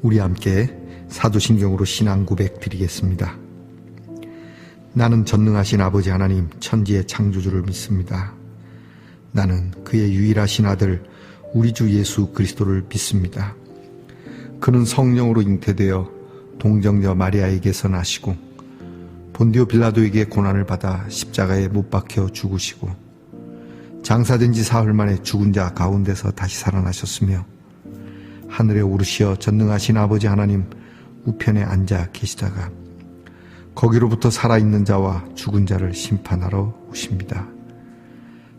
우리 함께 사도신경으로 신앙 고백 드리겠습니다. 나는 전능하신 아버지 하나님 천지의 창조주를 믿습니다. 나는 그의 유일하신 아들 우리 주 예수 그리스도를 믿습니다. 그는 성령으로 잉태되어 동정녀 마리아에게서 나시고 본디오 빌라도에게 고난을 받아 십자가에 못 박혀 죽으시고 장사된 지 사흘 만에 죽은 자 가운데서 다시 살아나셨으며 하늘에 오르시어 전능하신 아버지 하나님 우편에 앉아 계시다가 거기로부터 살아있는 자와 죽은 자를 심판하러 오십니다.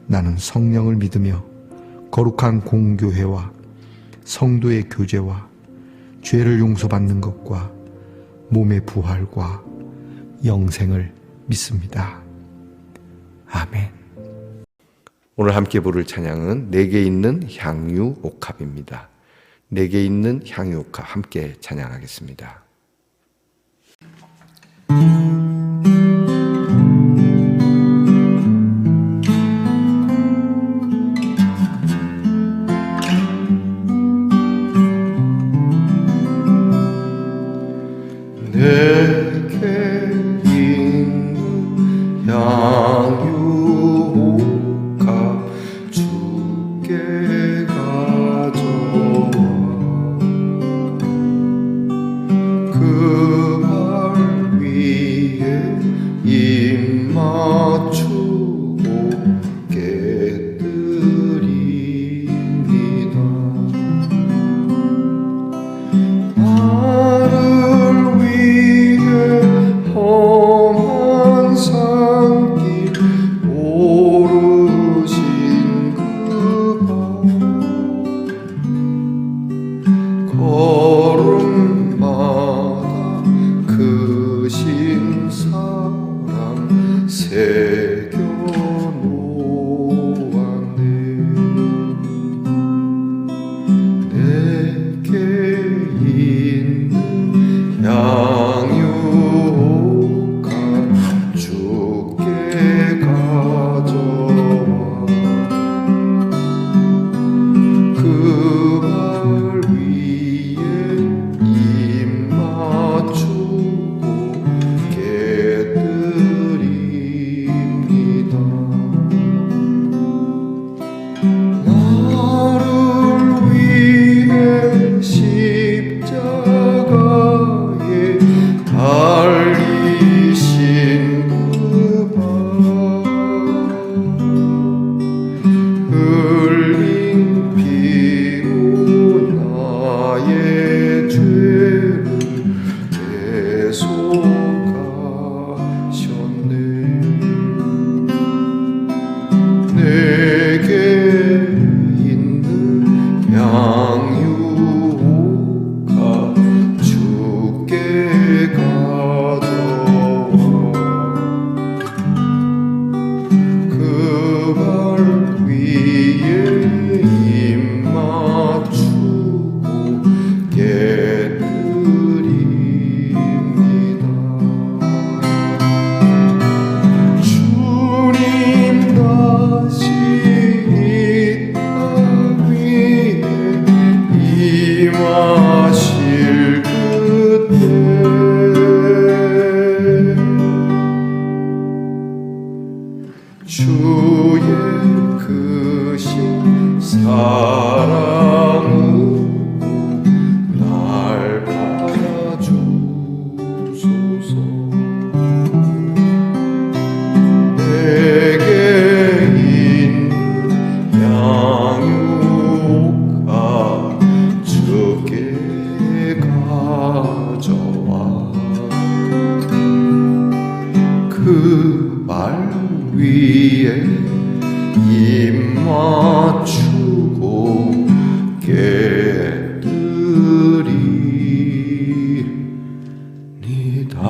나는 성령을 믿으며 거룩한 공교회와 성도의 교제와 죄를 용서받는 것과 몸의 부활과 영생을 믿습니다. 아멘. 오늘 함께 부를 찬양은 내게 있는 향유 옥합입니다. 내게 있는 향유 옥합 함께 찬양하겠습니다. 내게 있는 향유 옥합 주께 가져와 그 발 위에 입 맞추고 깨뜨립니다. 나를 위해 험한 산길 오르신 그 발 걸음마다 크신 사랑 새겨 놓았네. 내게 있는 향유 옥합 주께 가져와 그 발 위에 입 맞추고 깨뜨립니다. 나를 위해 십자가에 달리신 그 발 흘린 피로 나의 죄를 대속하셨네. 내게 있는 향유 옥합 주께 가져와 그 발 위에 입 맞추고 깨뜨립니다. 주님 다시 이 땅 위에 임하실 그때 주의 크신 사랑으로 날 받아주소서. 내게 있는 향유 옥합 주께 가져와 그 발 위에 입 맞추고 깨뜨리니다.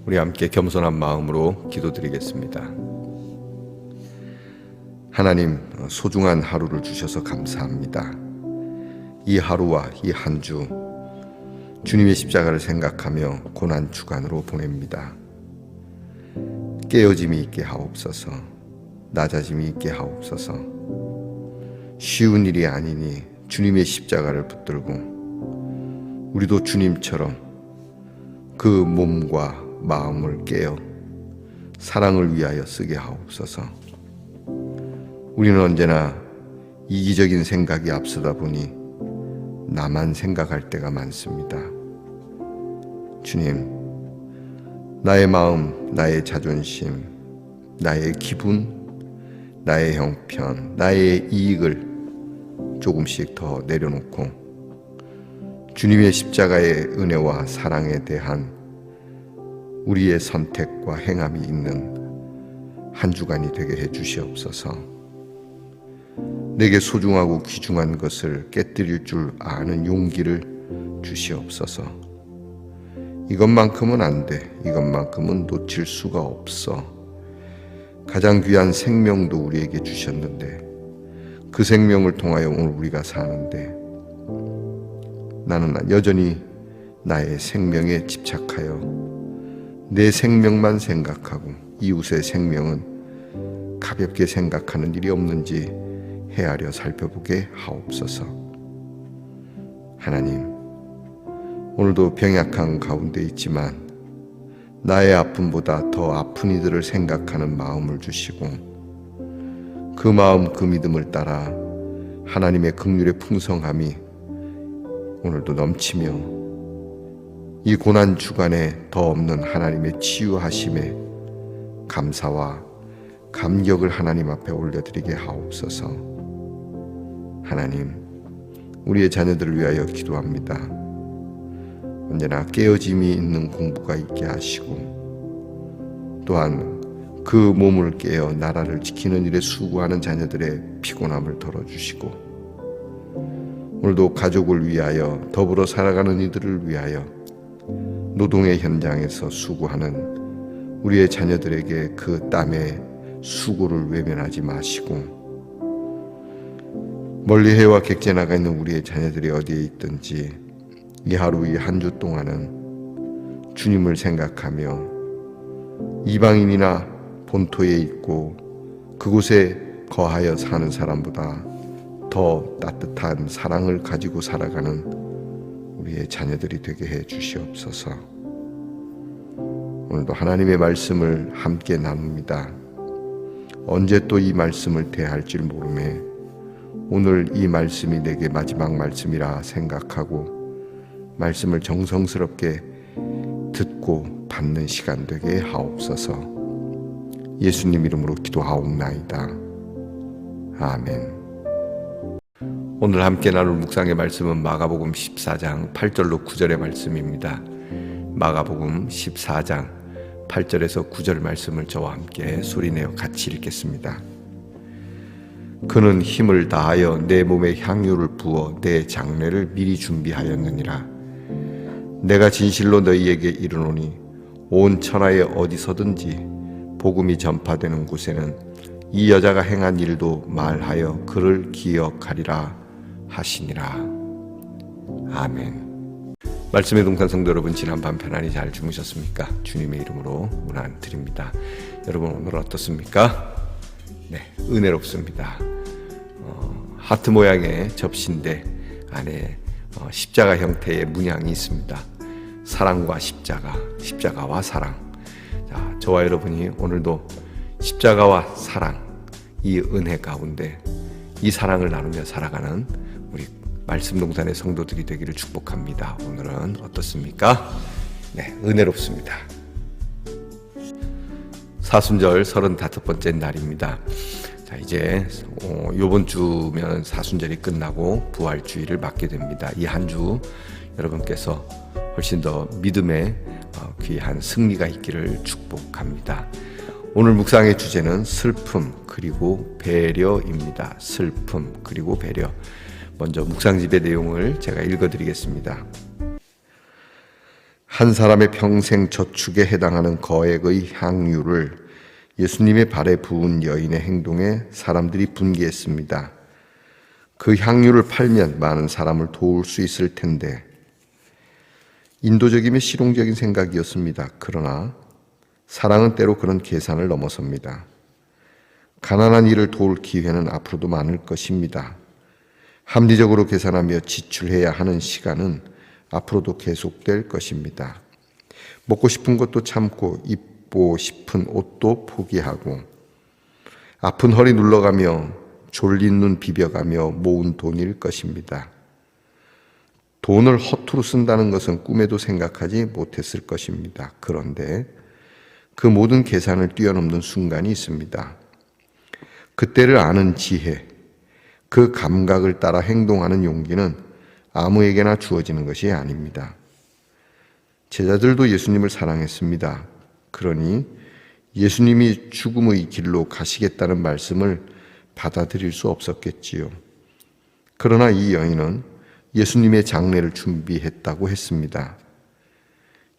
우리 함께 겸손한 마음으로 기도드리겠습니다. 하나님, 소중한 하루를 주셔서 감사합니다. 이 하루와 이 한 주 주님의 십자가를 생각하며 고난 주간으로 보냅니다. 깨어짐이 있게 하옵소서. 낮아짐이 있게 하옵소서. 쉬운 일이 아니니 주님의 십자가를 붙들고 우리도 주님처럼 그 몸과 마음을 깨어 사랑을 위하여 쓰게 하옵소서. 우리는 언제나 이기적인 생각이 앞서다 보니 나만 생각할 때가 많습니다. 주님, 나의 마음, 나의 자존심, 나의 기분, 나의 형편, 나의 이익을 조금씩 더 내려놓고 주님의 십자가의 은혜와 사랑에 대한 우리의 선택과 행함이 있는 한 주간이 되게 해 주시옵소서. 내게 소중하고 귀중한 것을 깨뜨릴 줄 아는 용기를 주시옵소서. 이것만큼은 안 돼. 이것만큼은 놓칠 수가 없어. 가장 귀한 생명도 우리에게 주셨는데 그 생명을 통하여 오늘 우리가 사는데 나는 여전히 나의 생명에 집착하여 내 생명만 생각하고 이웃의 생명은 가볍게 생각하는 일이 없는지 헤아려 살펴보게 하옵소서. 하나님, 오늘도 병약한 가운데 있지만 나의 아픔보다 더 아픈 이들을 생각하는 마음을 주시고 그 마음 그 믿음을 따라 하나님의 긍휼의 풍성함이 오늘도 넘치며 이 고난 주간에 더 없는 하나님의 치유하심에 감사와 감격을 하나님 앞에 올려드리게 하옵소서. 하나님, 우리의 자녀들을 위하여 기도합니다. 언제나 깨어짐이 있는 공부가 있게 하시고 또한 그 몸을 깨어 나라를 지키는 일에 수고하는 자녀들의 피곤함을 덜어주시고 오늘도 가족을 위하여 더불어 살아가는 이들을 위하여 노동의 현장에서 수고하는 우리의 자녀들에게 그 땀의 수고를 외면하지 마시고 멀리 해와 객지에 나가 있는 우리의 자녀들이 어디에 있든지 이 하루 이 한 주 동안은 주님을 생각하며 이방인이나 본토에 있고 그곳에 거하여 사는 사람보다 더 따뜻한 사랑을 가지고 살아가는 우리의 자녀들이 되게 해 주시옵소서. 오늘도 하나님의 말씀을 함께 나눕니다. 언제 또 이 말씀을 대할지 모르매 오늘 이 말씀이 내게 마지막 말씀이라 생각하고 말씀을 정성스럽게 듣고 받는 시간 되게 하옵소서. 예수님 이름으로 기도하옵나이다. 아멘. 오늘 함께 나눌 묵상의 말씀은 마가복음 14장 8절로 9절의 말씀입니다. 마가복음 14장 8절에서 9절 말씀을 저와 함께 소리내어 같이 읽겠습니다. 그는 힘을 다하여 내 몸에 향유를 부어 내 장례를 미리 준비하였느니라. 내가 진실로 너희에게 이르노니 온 천하에 어디서든지 복음이 전파되는 곳에는 이 여자가 행한 일도 말하여 그를 기억하리라 하시니라. 아멘. 말씀의 동산 성도 여러분, 지난밤 편안히 잘 주무셨습니까? 주님의 이름으로 문안 드립니다. 여러분 오늘 어떻습니까? 네, 은혜롭습니다. 하트 모양의 접시인데 안에 십자가 형태의 문양이 있습니다. 사랑과 십자가, 십자가와 사랑. 자, 저와 여러분이 오늘도 십자가와 사랑, 이 은혜 가운데 이 사랑을 나누며 살아가는 우리 말씀동산의 성도들이 되기를 축복합니다. 오늘은 어떻습니까? 네, 은혜롭습니다. 사순절 35번째 날입니다. 자, 이제 이번 주면 사순절이 끝나고 부활주일을 맞게 됩니다. 이 한 주 여러분께서 훨씬 더 믿음의 귀한 승리가 있기를 축복합니다. 오늘 묵상의 주제는 슬픔 그리고 배려입니다. 슬픔 그리고 배려. 먼저 묵상집의 내용을 제가 읽어드리겠습니다. 한 사람의 평생 저축에 해당하는 거액의 향유를 예수님의 발에 부은 여인의 행동에 사람들이 분개했습니다. 그 향유를 팔면 많은 사람을 도울 수 있을 텐데 인도적이며 실용적인 생각이었습니다. 그러나 사랑은 때로 그런 계산을 넘어섭니다. 가난한 이를 도울 기회는 앞으로도 많을 것입니다. 합리적으로 계산하며 지출해야 하는 시간은 앞으로도 계속될 것입니다. 먹고 싶은 것도 참고 입고 싶은 옷도 포기하고 아픈 허리 눌러가며 졸린 눈 비벼가며 모은 돈일 것입니다. 돈을 허투루 쓴다는 것은 꿈에도 생각하지 못했을 것입니다. 그런데 그 모든 계산을 뛰어넘는 순간이 있습니다. 그때를 아는 지혜, 그 감각을 따라 행동하는 용기는 아무에게나 주어지는 것이 아닙니다. 제자들도 예수님을 사랑했습니다. 그러니 예수님이 죽음의 길로 가시겠다는 말씀을 받아들일 수 없었겠지요. 그러나 이 여인은 예수님의 장례를 준비했다고 했습니다.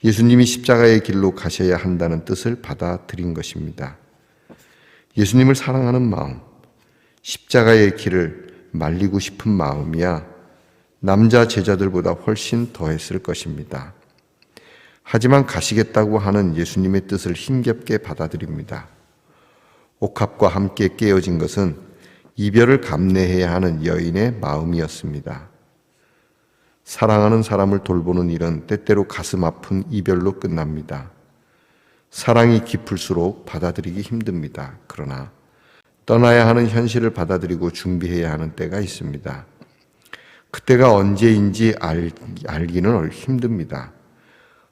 예수님이 십자가의 길로 가셔야 한다는 뜻을 받아들인 것입니다. 예수님을 사랑하는 마음, 십자가의 길을 말리고 싶은 마음이야 남자 제자들보다 훨씬 더했을 것입니다. 하지만 가시겠다고 하는 예수님의 뜻을 힘겹게 받아들입니다. 옥합과 함께 깨어진 것은 이별을 감내해야 하는 여인의 마음이었습니다. 사랑하는 사람을 돌보는 일은 때때로 가슴 아픈 이별로 끝납니다. 사랑이 깊을수록 받아들이기 힘듭니다. 그러나 떠나야 하는 현실을 받아들이고 준비해야 하는 때가 있습니다. 그때가 언제인지 알기는 힘듭니다.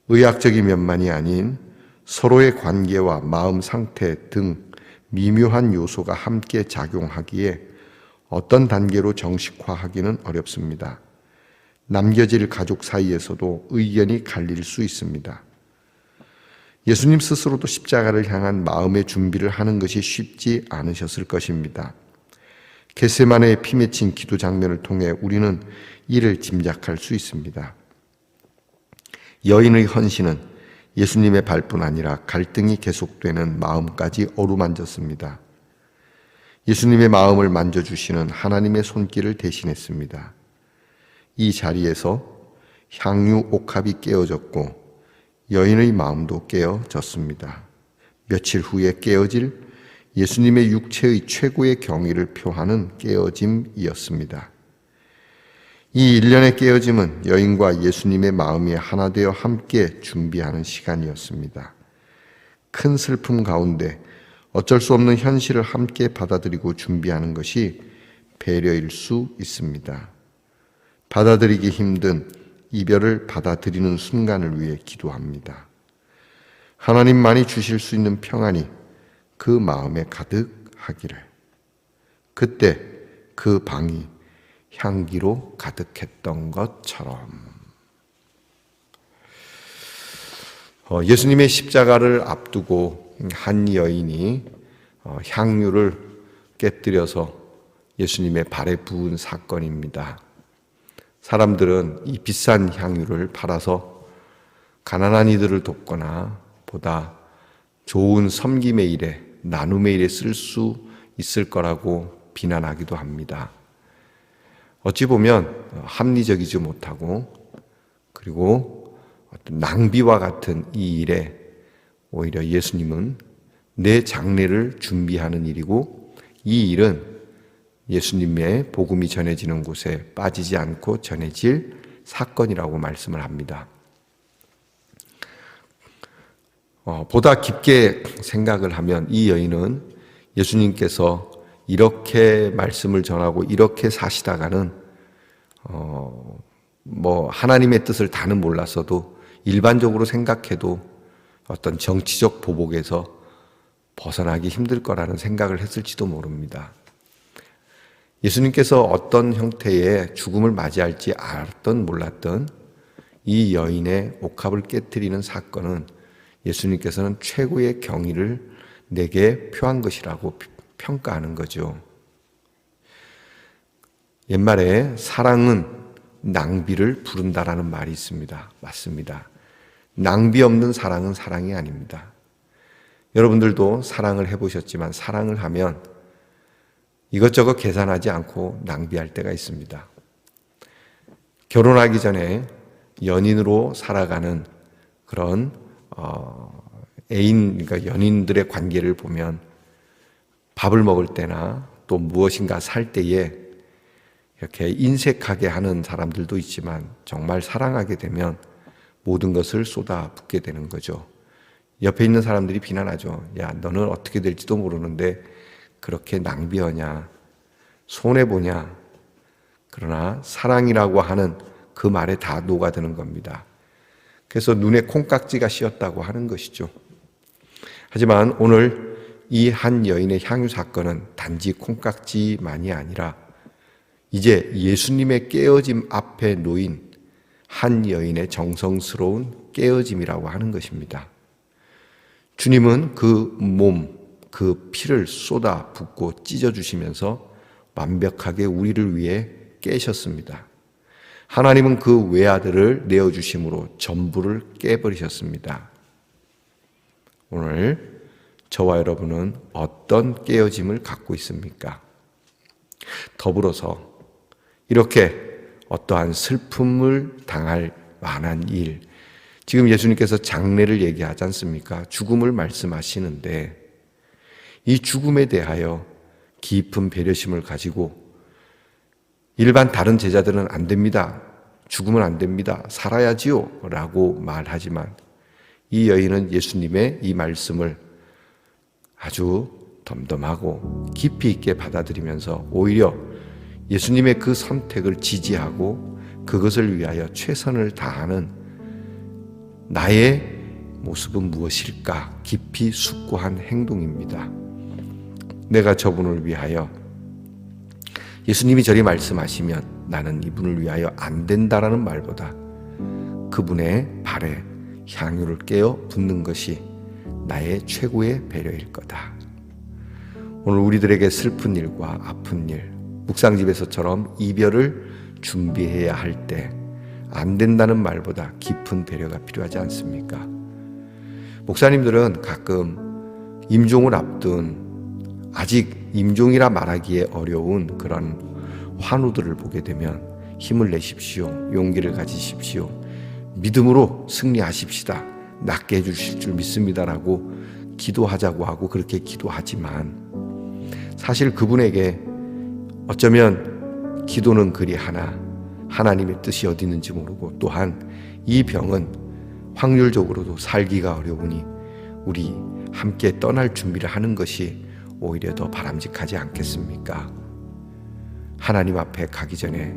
의학적인 면만이 아닌 서로의 관계와 마음 상태 등 미묘한 요소가 함께 작용하기에 어떤 단계로 정식화하기는 어렵습니다. 남겨질 가족 사이에서도 의견이 갈릴 수 있습니다. 예수님 스스로도 십자가를 향한 마음의 준비를 하는 것이 쉽지 않으셨을 것입니다. 겟세마네의 피 맺힌 기도 장면을 통해 우리는 이를 짐작할 수 있습니다. 여인의 헌신은 예수님의 발뿐 아니라 갈등이 계속되는 마음까지 어루만졌습니다. 예수님의 마음을 만져주시는 하나님의 손길을 대신했습니다. 이 자리에서 향유 옥합이 깨어졌고 여인의 마음도 깨어졌습니다. 며칠 후에 깨어질 예수님의 육체의 최고의 경의를 표하는 깨어짐이었습니다. 이 일련의 깨어짐은 여인과 예수님의 마음이 하나 되어 함께 준비하는 시간이었습니다. 큰 슬픔 가운데 어쩔 수 없는 현실을 함께 받아들이고 준비하는 것이 배려일 수 있습니다. 받아들이기 힘든 이별을 받아들이는 순간을 위해 기도합니다. 하나님만이 주실 수 있는 평안이 그 마음에 가득하기를. 그때 그 방이 향기로 가득했던 것처럼. 예수님의 십자가를 앞두고 한 여인이 향유를 깨뜨려서 예수님의 발에 부은 사건입니다. 사람들은 이 비싼 향유를 팔아서 가난한 이들을 돕거나 보다 좋은 섬김의 일에, 나눔의 일에 쓸 수 있을 거라고 비난하기도 합니다. 어찌 보면 합리적이지 못하고 그리고 어떤 낭비와 같은 이 일에 오히려 예수님은 내 장례를 준비하는 일이고 이 일은 예수님의 복음이 전해지는 곳에 빠지지 않고 전해질 사건이라고 말씀을 합니다. 보다 깊게 생각을 하면 이 여인은 예수님께서 이렇게 말씀을 전하고 이렇게 사시다가는 하나님의 뜻을 다는 몰랐어도 일반적으로 생각해도 어떤 정치적 보복에서 벗어나기 힘들 거라는 생각을 했을지도 모릅니다. 예수님께서 어떤 형태의 죽음을 맞이할지 알았던 몰랐던 이 여인의 옥합을 깨뜨리는 사건은 예수님께서는 최고의 경의를 내게 표한 것이라고 평가하는 거죠. 옛말에 사랑은 낭비를 부른다라는 말이 있습니다. 맞습니다. 낭비 없는 사랑은 사랑이 아닙니다. 여러분들도 사랑을 해보셨지만 사랑을 하면 이것저것 계산하지 않고 낭비할 때가 있습니다. 결혼하기 전에 연인으로 살아가는 그런 애인, 그러니까 연인들의 관계를 보면 밥을 먹을 때나 또 무엇인가 살 때에 이렇게 인색하게 하는 사람들도 있지만 정말 사랑하게 되면 모든 것을 쏟아붓게 되는 거죠. 옆에 있는 사람들이 비난하죠. 야, 너는 어떻게 될지도 모르는데 그렇게 낭비하냐, 손해보냐. 그러나 사랑이라고 하는 그 말에 다 녹아드는 겁니다. 그래서 눈에 콩깍지가 씌었다고 하는 것이죠. 하지만 오늘 이 한 여인의 향유 사건은 단지 콩깍지만이 아니라 이제 예수님의 깨어짐 앞에 놓인 한 여인의 정성스러운 깨어짐이라고 하는 것입니다. 주님은 그 몸, 그 피를 쏟아 붓고 찢어주시면서 완벽하게 우리를 위해 깨셨습니다. 하나님은 그 외아들을 내어주심으로 전부를 깨버리셨습니다. 오늘 저와 여러분은 어떤 깨어짐을 갖고 있습니까? 더불어서 이렇게 어떠한 슬픔을 당할 만한 일, 지금 예수님께서 장례를 얘기하지 않습니까? 죽음을 말씀하시는데 이 죽음에 대하여 깊은 배려심을 가지고 일반 다른 제자들은 안 됩니다. 죽으면 안 됩니다. 살아야지요. 라고 말하지만 이 여인은 예수님의 이 말씀을 아주 덤덤하고 깊이 있게 받아들이면서 오히려 예수님의 그 선택을 지지하고 그것을 위하여 최선을 다하는 나의 모습은 무엇일까 깊이 숙고한 행동입니다. 내가 저분을 위하여 예수님이 저리 말씀하시면 나는 이분을 위하여 안 된다라는 말보다 그분의 발에 향유를 깨어 붓는 것이 나의 최고의 배려일 거다. 오늘 우리들에게 슬픈 일과 아픈 일, 묵상집에서처럼 이별을 준비해야 할 때 안 된다는 말보다 깊은 배려가 필요하지 않습니까? 목사님들은 가끔 임종을 앞둔 아직 임종이라 말하기에 어려운 그런 환우들을 보게 되면 힘을 내십시오. 용기를 가지십시오. 믿음으로 승리하십시다. 낫게 해주실 줄 믿습니다라고 기도하자고 하고 그렇게 기도하지만 사실 그분에게 어쩌면 기도는 그리 하나 하나님의 뜻이 어디 있는지 모르고 또한 이 병은 확률적으로도 살기가 어려우니 우리 함께 떠날 준비를 하는 것이 오히려 더 바람직하지 않겠습니까? 하나님 앞에 가기 전에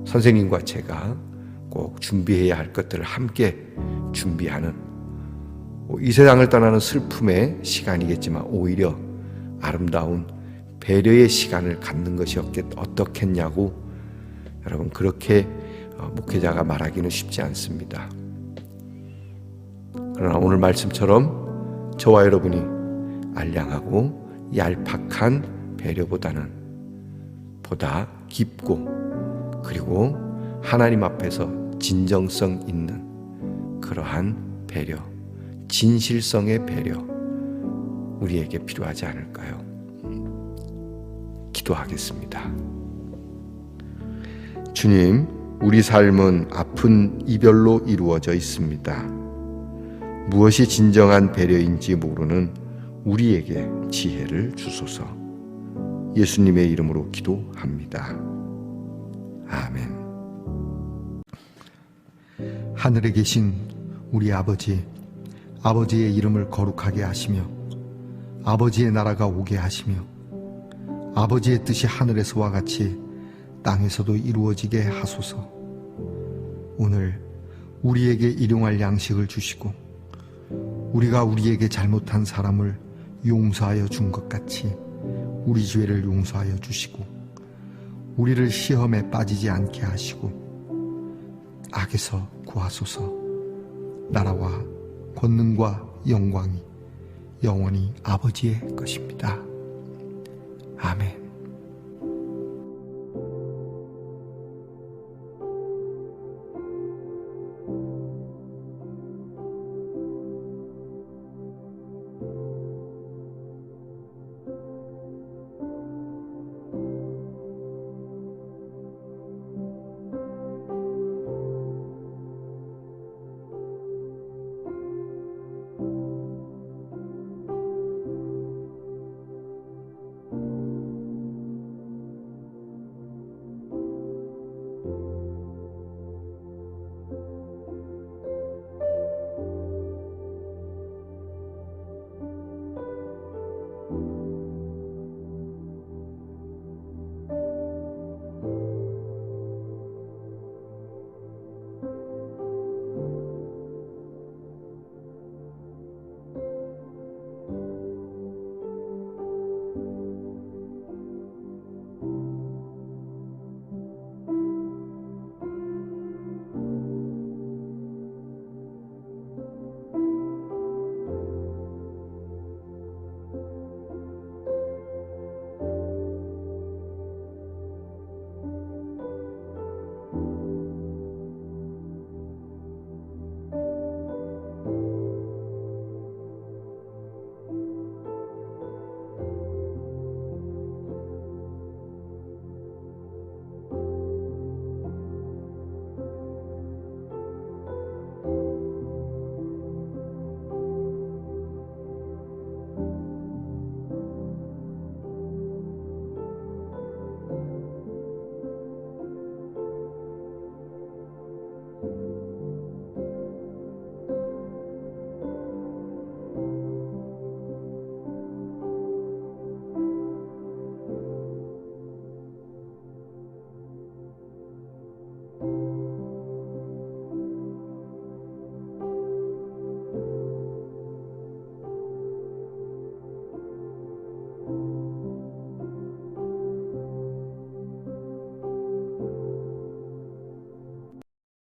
선생님과 제가 꼭 준비해야 할 것들을 함께 준비하는 이 세상을 떠나는 슬픔의 시간이겠지만 오히려 아름다운 배려의 시간을 갖는 것이 어떻겠냐고 여러분 그렇게 목회자가 말하기는 쉽지 않습니다. 그러나 오늘 말씀처럼 저와 여러분이 알량하고 얄팍한 배려보다는 보다 깊고 그리고 하나님 앞에서 진정성 있는 그러한 배려, 진실성의 배려 우리에게 필요하지 않을까요? 기도하겠습니다. 주님, 우리 삶은 아픈 이별로 이루어져 있습니다. 무엇이 진정한 배려인지 모르는 우리에게 지혜를 주소서. 예수님의 이름으로 기도합니다. 아멘. 하늘에 계신 우리 아버지, 아버지의 이름을 거룩하게 하시며 아버지의 나라가 오게 하시며 아버지의 뜻이 하늘에서와 같이 땅에서도 이루어지게 하소서. 오늘 우리에게 일용할 양식을 주시고 우리가 우리에게 잘못한 사람을 용서하여 준 것 같이 우리 죄를 용서하여 주시고 우리를 시험에 빠지지 않게 하시고 악에서 구하소서. 나라와 권능과 영광이 영원히 아버지의 것입니다. 아멘.